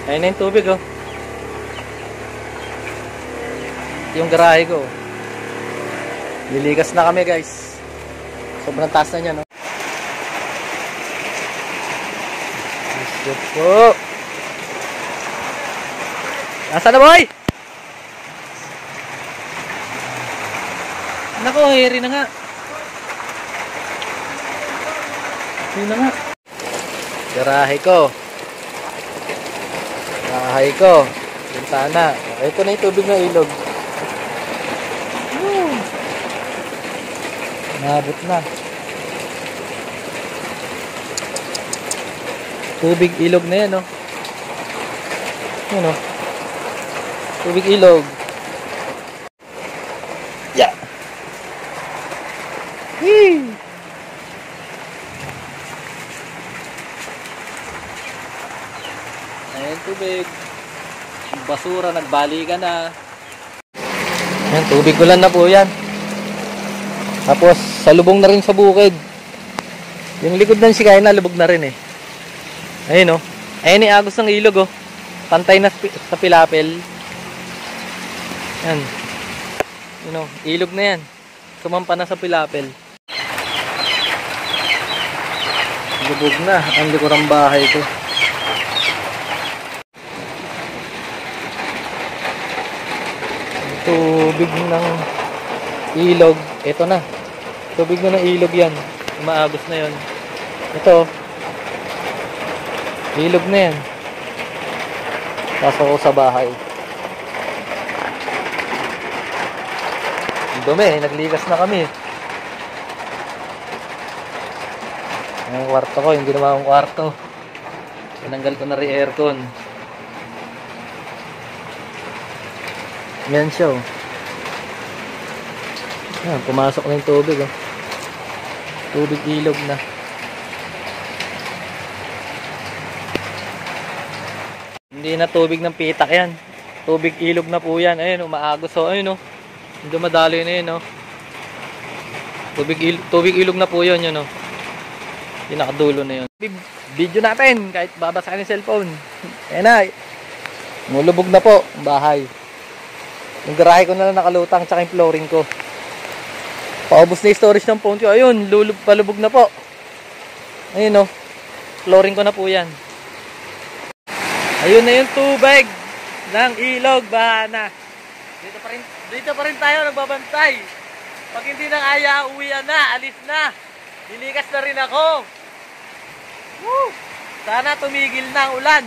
Ayun na yung tubig, oh. Ito yung garahe ko. Liligas na kami, guys. Sobrang taas na niya, no? Gusto po. Nasaan na, boy? Nako, hiri na nga. Hiri na nga. Garahe ko. Garahe ko. Bintana. Ito na yung tubig na ilog. Nabot na. Tubig ilog na yan, no? Ano? Tubig ilog. Yeah! Whee! Ayan, tubig. Basura, nagbalikan na. Ayan, tubig ulan na po yan. Tapos, salubong na rin sa bukid. Yung likod ng sikay na, lubog na rin eh. Ayun, oh. Ayun yung agos ng ilog, oh. Pantay na sa pilapil. Yan. Yun, oh. Ilog na yan. Sumampa na sa pilapil. Lubog na. Ang likurang bahay ko. Tubig ng ilog. Ito na. Tubig na ng ilog yan. Umaagos na yon. Ito. Ilog na yan. Pasok ko sa bahay. Ang dumi. Nagligas na kami. Ang kwarto ko. Yung ginawa kong kwarto. Tinanggal ko na rin aircon. Yan siya, oh. Yan, pumasok na yung tubig, oh. Tubig ilog na. Hindi na tubig ng pitak yan. Tubig ilog na po yan. Ayun, umaagos, oh. Ayun, oh. Dumadaloy na yun, oh. Tubig ilog na po yun, yun, oh. Yung nakadulo na yun. Video natin, kahit babasahin yung cellphone. Ayan na. Mulubog na po ang bahay. Yung garahe ko na lang nakalutang, tsaka yung flooring ko. Paubos na yung storage ng phone ko. Ayun, palubog na po. Ayun, oh. Flooring ko na po yan. Ayun na yung tubig ng ilog, bahana. Dito pa rin tayo nagbabantay. Pag hindi nang aya, uwian na, alis na. Lilikas na rin ako. Woo! Sana tumigil na ang ulan.